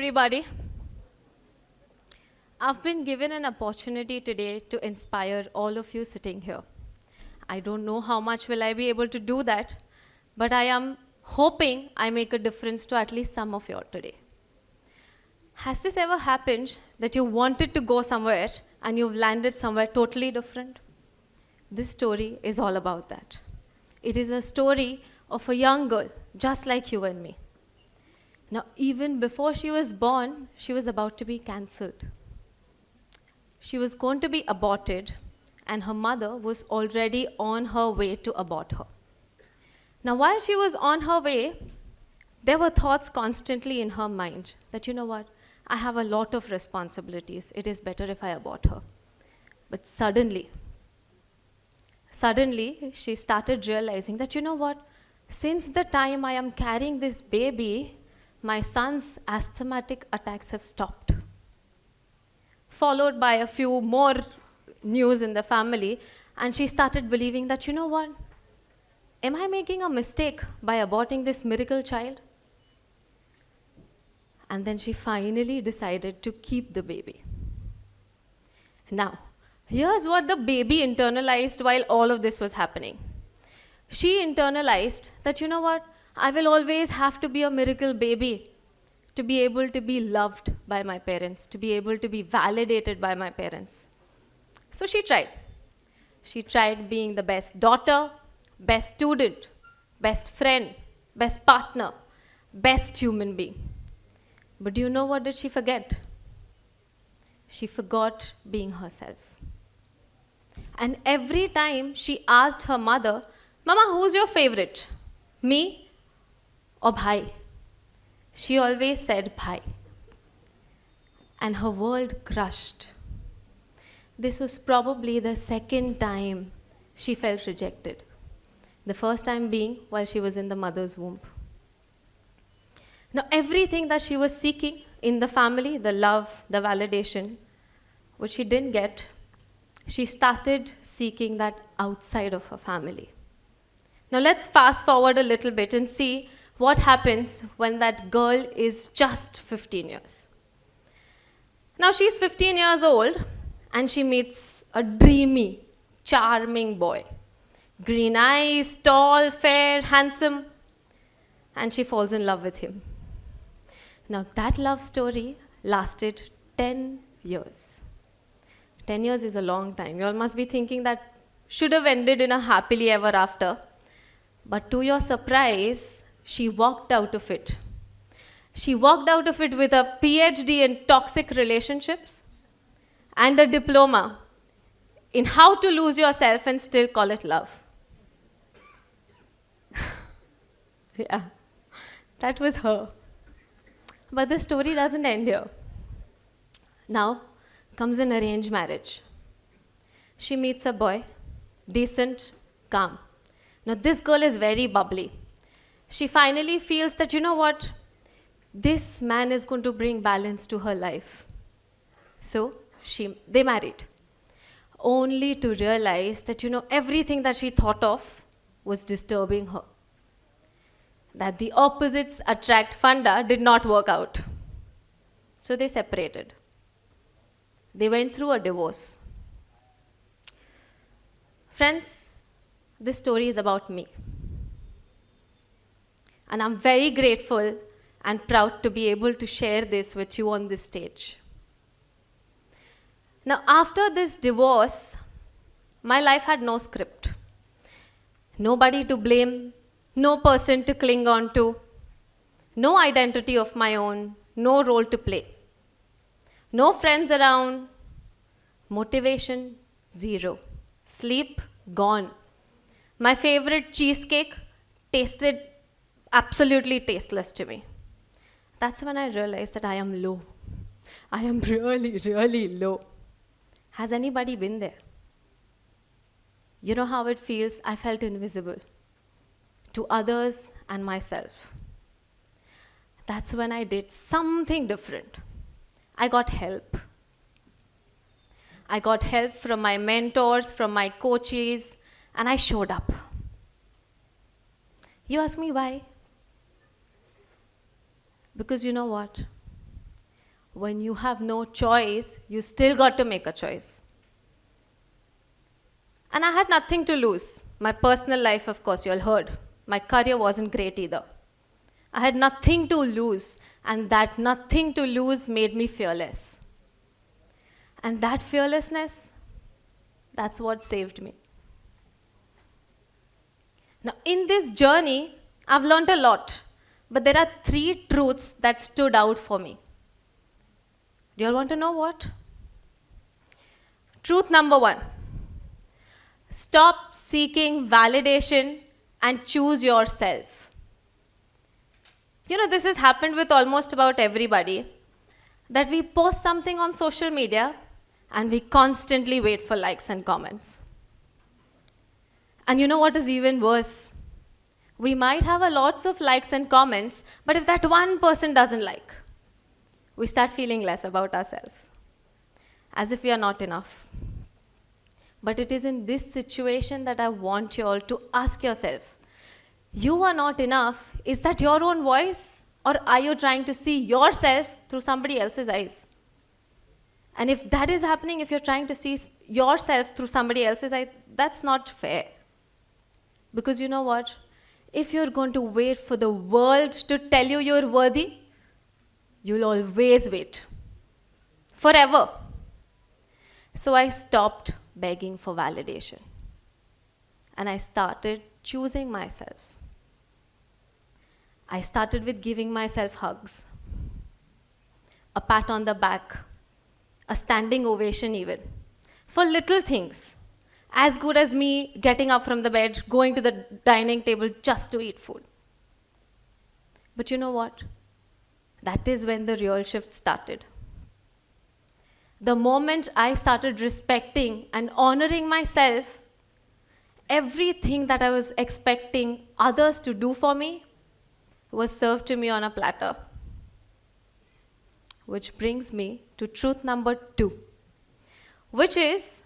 everybody. I've been given an opportunity today to inspire all of you sitting here. I don't know how much will I be able to do that, but I am hoping I make a difference to at least some of you all today. Has this ever happened that you wanted to go somewhere and you've landed somewhere totally different? This story is all about that. It is a story of a young girl, just like you and me. Now, even before she was born, she was about to be cancelled. She was going to be aborted, and her mother was already on her way to abort her. Now, while she was on her way, there were thoughts constantly in her mind that, you know what, I have a lot of responsibilities. It is better if I abort her. But suddenly, she started realizing that, you know what, since the time I am carrying this baby, my son's asthmatic attacks have stopped. Followed by a few more news in the family, and she started believing that, you know what, am I making a mistake by aborting this miracle child? And then she finally decided to keep the baby. Now, here's what the baby internalized while all of this was happening. She internalized that, you know what, I will always have to be a miracle baby to be able to be loved by my parents, to be able to be validated by my parents. So she tried. She tried being the best daughter, best student, best friend, best partner, best human being. But do you know what did she forget? She forgot being herself. And every time she asked her mother, Mama, who's your favorite? Me or Bhai? She always said Bhai. And her world crushed. This was probably the second time she felt rejected. The first time being while she was in the mother's womb. Now, everything that she was seeking in the family, the love, the validation, which she didn't get, she started seeking that outside of her family. Now, let's fast forward a little bit and see what happens when that girl is just 15 years. Now, she's 15 years old, and she meets a dreamy, charming boy. Green eyes, tall, fair, handsome, and she falls in love with him. Now, that love story lasted 10 years. 10 years is a long time. You all must be thinking that should have ended in a happily ever after. But to your surprise, she walked out of it. She walked out of it with a PhD in toxic relationships and a diploma in how to lose yourself and still call it love. Yeah, that was her. But the story doesn't end here. Now comes an arranged marriage. She meets a boy, decent, calm. Now this girl is very bubbly. She finally feels that, you know what, this man is going to bring balance to her life. So they married. Only to realize that, you know, everything that she thought of was disturbing her. That the opposites attract funda did not work out. So they separated. They went through a divorce. Friends, this story is about me. And I'm very grateful and proud to be able to share this with you on this stage. Now, after this divorce, my life had no script. Nobody to blame, no person to cling on to, no identity of my own, no role to play. No friends around, motivation, zero. Sleep, gone. My favorite cheesecake tasted absolutely tasteless to me. That's when I realized that I am low. I am really, really low. Has anybody been there? You know how it feels? I felt invisible to others and myself. That's when I did something different. I got help. I got help from my mentors, from my coaches, and I showed up. You ask me why? Because you know what? when you have no choice, you still got to make a choice. And I had nothing to lose. My personal life, of course, you all heard. My career wasn't great either. I had nothing to lose, and that nothing to lose made me fearless. And that fearlessness, that's what saved me. Now, in this journey, I've learned a lot, but there are 3 truths that stood out for me. Do you all want to know what? Truth number 1. Stop seeking validation and choose yourself. You know, this has happened with almost about everybody, that we post something on social media and we constantly wait for likes and comments. And you know what is even worse? We might have a lots of likes and comments, but if that one person doesn't like, we start feeling less about ourselves, as if we are not enough. But it is in this situation that I want you all to ask yourself, you are not enough, is that your own voice? Or are you trying to see yourself through somebody else's eyes? And if that is happening, if you're trying to see yourself through somebody else's eyes, that's not fair. Because you know what? If you're going to wait for the world to tell you you're worthy, you'll always wait. Forever. So I stopped begging for validation. And I started choosing myself. I started with giving myself hugs, a pat on the back, a standing ovation even, for little things, as good as me getting up from the bed, going to the dining table just to eat food. But you know what? That is when the real shift started. The moment I started respecting and honoring myself, everything that I was expecting others to do for me was served to me on a platter. Which brings me to truth number 2, which is,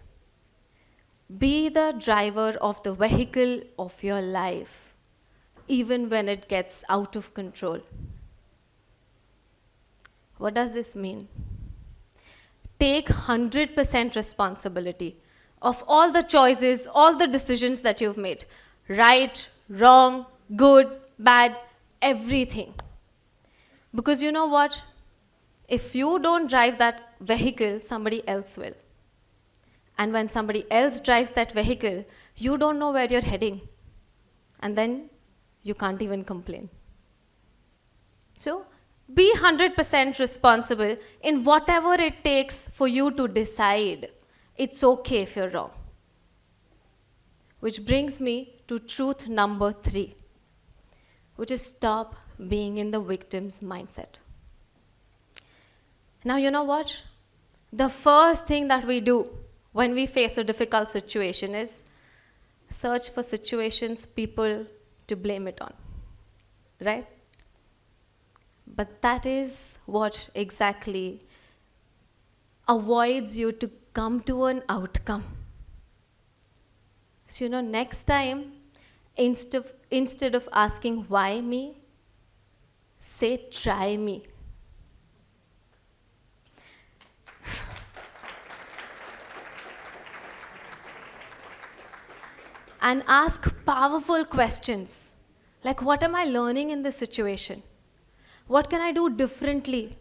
be the driver of the vehicle of your life, even when it gets out of control. What does this mean? Take 100% responsibility of all the choices, all the decisions that you've made. Right, wrong, good, bad, everything. Because you know what? If you don't drive that vehicle, somebody else will. And when somebody else drives that vehicle, you don't know where you're heading. And then you can't even complain. So, be 100% responsible in whatever it takes for you to decide. It's okay if you're wrong. Which brings me to truth number 3, which is stop being in the victim's mindset. Now, you know what? The first thing that we do when we face a difficult situation is search for situations, people to blame it on, right? But that is what exactly avoids you to come to an outcome. So, you know, next time, instead of asking why me, say try me. And ask powerful questions, like what am I learning in this situation? What can I do differently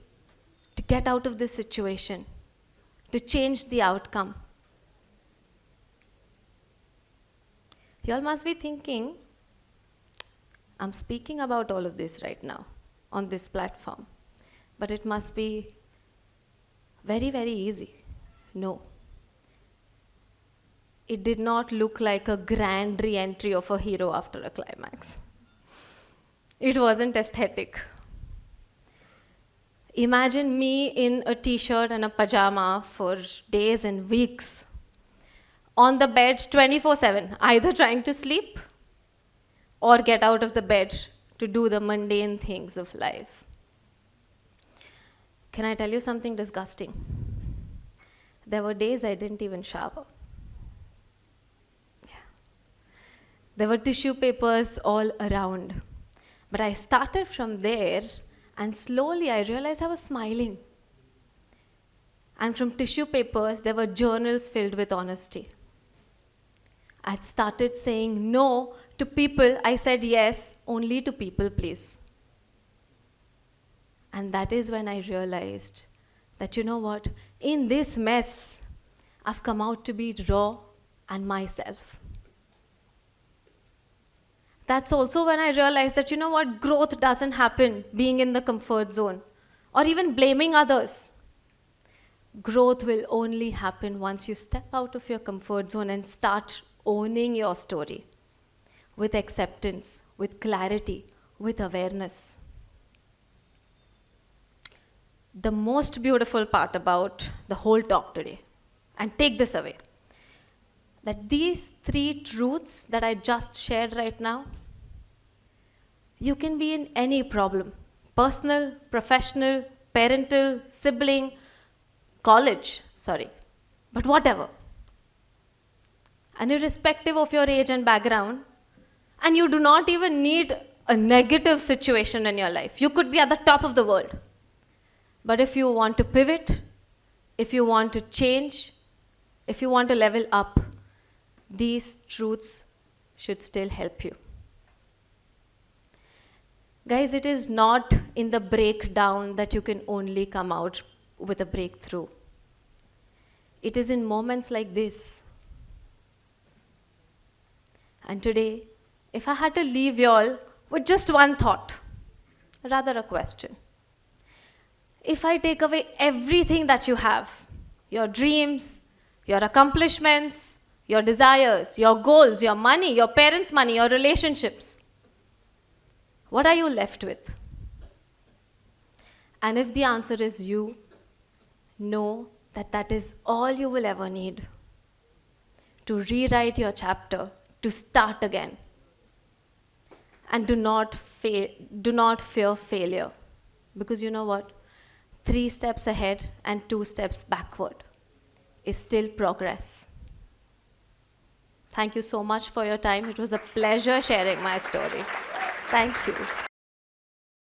to get out of this situation, to change the outcome? You all must be thinking, I'm speaking about all of this right now on this platform, but it must be very, very easy. No. It did not look like a grand re-entry of a hero after a climax. It wasn't aesthetic. Imagine me in a t-shirt and a pajama for days and weeks, on the bed 24/7, either trying to sleep or get out of the bed to do the mundane things of life. Can I tell you something disgusting? There were days I didn't even shower. There were tissue papers all around. But I started from there, and slowly I realized I was smiling. And from tissue papers, there were journals filled with honesty. I'd started saying no to people. I said yes only to people, please. And that is when I realized that, you know what, in this mess, I've come out to be raw and myself. That's also when I realized that, you know what, growth doesn't happen being in the comfort zone or even blaming others. Growth will only happen once you step out of your comfort zone and start owning your story with acceptance, with clarity, with awareness. The most beautiful part about the whole talk today, and take this away, that these 3 truths that I just shared right now, you can be in any problem, personal, professional, parental, sibling, college, but whatever. And irrespective of your age and background, and you do not even need a negative situation in your life. You could be at the top of the world. But if you want to pivot, if you want to change, if you want to level up, these truths should still help you. Guys, it is not in the breakdown that you can only come out with a breakthrough. It is in moments like this. And today, if I had to leave you all with just one thought, rather a question. If I take away everything that you have, your dreams, your accomplishments, your desires, your goals, your money, your parents' money, your relationships, what are you left with? And if the answer is you, know that that is all you will ever need to rewrite your chapter, to start again. And do not fear failure. Because you know what? 3 steps ahead and 2 steps backward is still progress. Thank you so much for your time. It was a pleasure sharing my story. Thank you.